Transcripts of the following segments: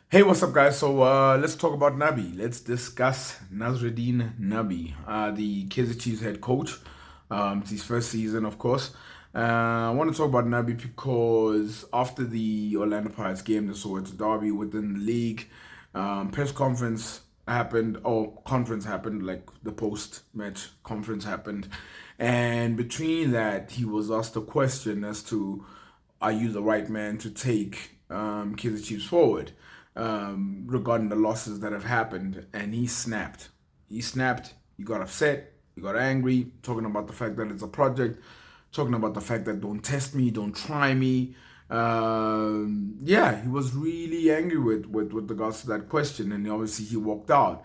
Hey, what's up, guys? So let's talk about Nabi. Let's discuss Nasreddine Nabi, the Kaizer Chiefs head coach. It's his first season, of course. I want to talk about Nabi because after the Orlando Pirates game, the Soweto derby within the league, press conference happened, or conference happened, like the post-match conference happened, and between that, he was asked a question as to, are you the right man to take Kaizer Chiefs forward? Regarding the losses that have happened, and he snapped. He snapped. He got upset. He got angry, talking about the fact that it's a project, talking about the fact that don't test me, don't try me. Yeah, he was really angry with regards to that question, and obviously he walked out.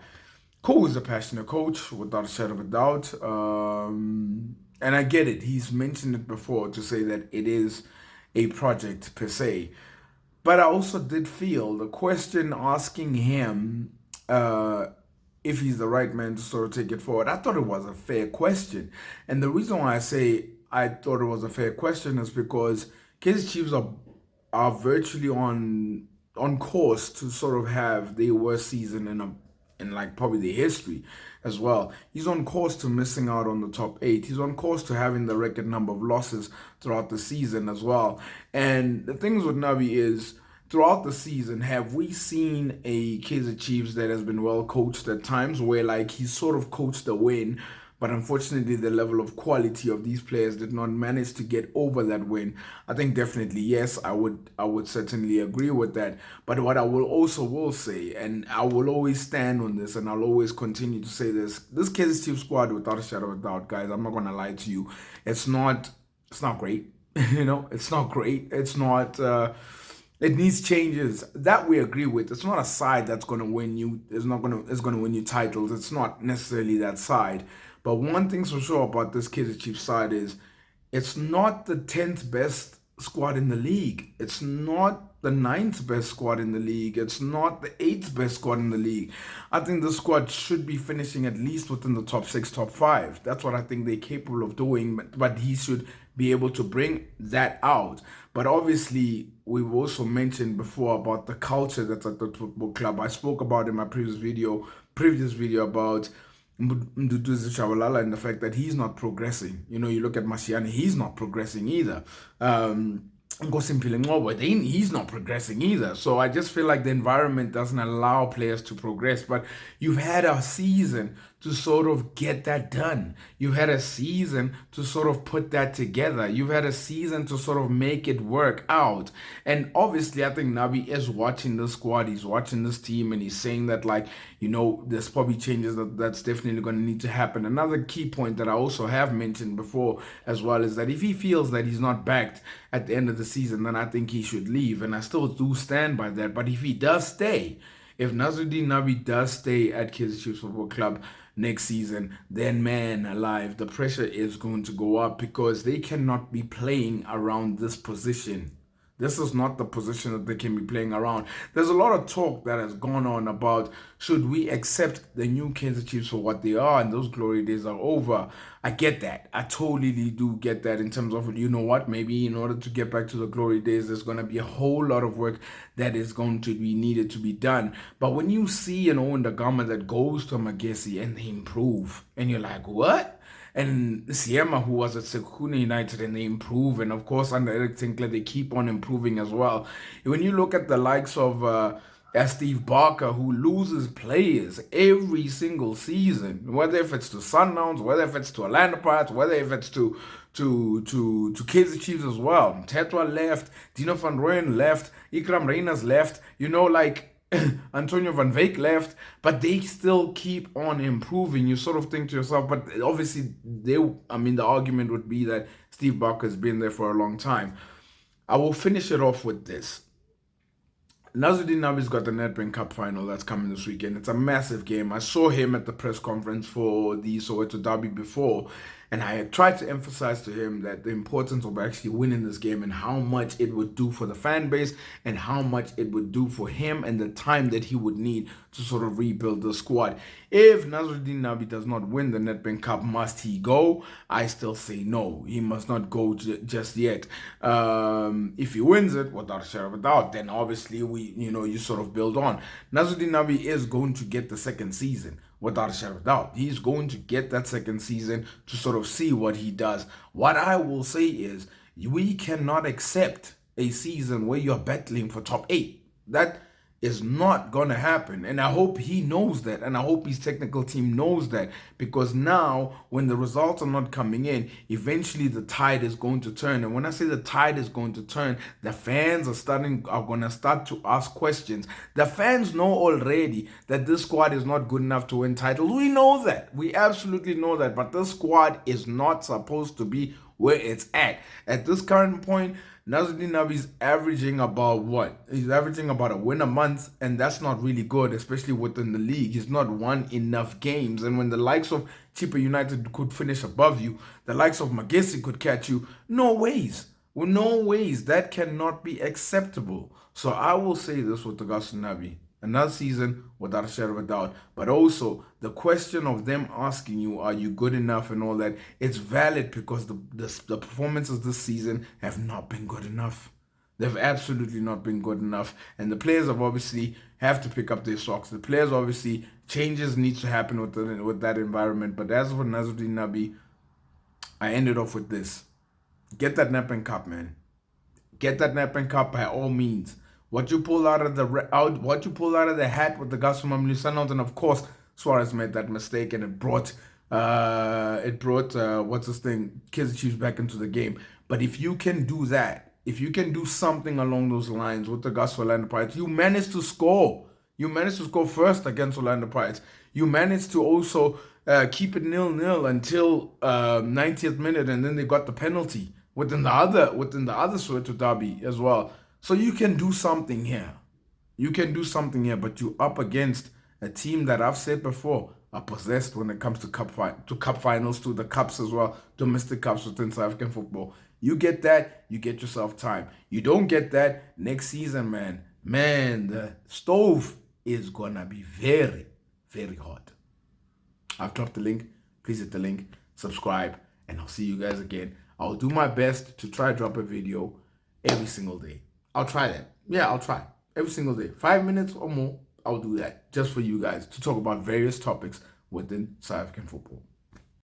Cole is a passionate coach, without a shadow of a doubt. And I get it. He's mentioned it before to say that it is a project per se. But I also did feel the question asking him if he's the right man to sort of take it forward. I thought it was a fair question. And the reason why I say I thought it was a fair question is because Kaizer Chiefs are virtually on course to sort of have their worst season in like probably the history as well. He's on course to missing out on the top eight. He's on course to having the record number of losses throughout the season as well. And the things with Nabi is throughout the season, have we seen a Kaizer Chiefs that has been well coached at times where like he sort of coached a win, but unfortunately the level of quality of these players did not manage to get over that win? I think definitely yes, I would certainly agree with that. But what I will say, and I will always stand on this, and I'll always continue to say this Kaizer Chiefs squad, without a shadow of a doubt, guys, I'm not gonna lie to you, it's not great. It's not great. It needs changes that we agree with. It's not a side that's going to win you. It's going to win you titles. It's not necessarily that side. But one thing's for sure about this Kaizer Chiefs side is it's not the 10th best squad in the league. It's not the ninth best squad in the league. It's not the eighth best squad in the league. I think the squad should be finishing at least within the top six, top five. That's what I think they're capable of doing. But he should be able to bring that out. But obviously, we've also mentioned before about the culture that's at the football club. I spoke about in my previous video about Mduduzi Shabalala and the fact that he's not progressing. You look at Mashiane, he's not progressing either. Nkosimpile Ngcobo, he's not progressing either. So I just feel like the environment doesn't allow players to progress. But you've had a season to sort of get that done. You've had a season to sort of put that together. You've had a season to sort of make it work out. And obviously, I think Nabi is watching the squad. He's watching this team, and he's saying that, like, there's probably changes that's definitely going to need to happen. Another key point that I also have mentioned before as well is that if he feels that he's not backed at the end of the season, then I think he should leave. And I still do stand by that. But if he does stay, if Nasreddine Nabi does stay at Kaizer Chiefs Football Club next season, then man alive, the pressure is going to go up because they cannot be playing around this position. This is not the position that they can be playing around. There's a lot of talk that has gone on about should we accept the new Kaizer Chiefs for what they are and those glory days are over. I get that. I totally do get that in terms of, what, maybe in order to get back to the glory days, there's going to be a whole lot of work that is going to be needed to be done. But when you see an Owen Dagama that goes to Magesi and they improve, and you're like, what? And Siema, who was at Sekhukhune United, and they improve. And of course, under Eric Tinkler, they keep on improving as well. When you look at the likes of Steve Barker, who loses players every single season, whether if it's to Sundowns, whether if it's to Orlando Pirates, whether if it's to Kaizer Chiefs as well. Tetwa left, Dino van Rooyen left, Ikram Reyners left, Antonio van Veek left, but they still keep on improving. You sort of think to yourself, but obviously the argument would be that Steve Barker has been there for a long time. I will finish it off with this. Nasreddine Nabi's got the Nedbank Cup Final that's coming this weekend. It's a massive game. I saw him at the press conference for the Soweto derby before, And I tried to emphasize to him that the importance of actually winning this game and how much it would do for the fan base and how much it would do for him and the time that he would need to sort of rebuild the squad. If Nasreddine Nabi does not win the Nedbank Cup, must he go? I still say no. He must not go just yet. If he wins it, without a shadow of a doubt, then obviously you sort of build on. Nasreddine Nabi is going to get the second season. Without a shadow of a doubt, he's going to get that second season to sort of see what he does. What I will say is we cannot accept a season where you're battling for top 8. That is not going to happen. And I hope he knows that. And I hope his technical team knows that. Because now, when the results are not coming in, eventually the tide is going to turn. And when I say the tide is going to turn, the fans are going to start to ask questions. The fans know already that this squad is not good enough to win titles. We know that. We absolutely know that. But this squad is not supposed to be where it's at. At this current point, Nasreddine Nabi is averaging about what? He's averaging about a win a month, and that's not really good, especially within the league. He's not won enough games. And when the likes of Chippa United could finish above you, the likes of Magesi could catch you, no ways. Well, no ways. That cannot be acceptable. So I will say this with regards to Nabi. Another season without a shadow of a doubt. But also, the question of them asking you, are you good enough and all that, it's valid because the performances this season have not been good enough. They've absolutely not been good enough. And the players obviously have to pick up their socks. The players obviously, changes need to happen with that environment. But as for Nasreddine Nabi, I ended off with this. Get that Nedbank Cup, man. Get that Nedbank Cup by all means. What you pull out of the hat with the guys from Mamelodi Sundowns, and of course Suarez made that mistake, and it brought Kaizer Chiefs back into the game. But if you can do that, if you can do something along those lines with the guys for Orlando Pirates, you managed to score. You managed to score first against Orlando Pirates. You managed to also keep it 0-0 until 90th minute, and then they got the penalty within the other Soweto derby as well. So you can do something here. You can do something here, but you're up against a team that I've said before are possessed when it comes to cup finals, to the cups as well, domestic cups within South African football. You get that, you get yourself time. You don't get that next season, man, the stove is gonna be very, very hot. I've dropped the link. Please hit the link, subscribe, and I'll see you guys again. I'll do my best to try drop a video every single day. I'll try that. Yeah, I'll try. Every single day. 5 minutes or more, I'll do that just for you guys to talk about various topics within South African football.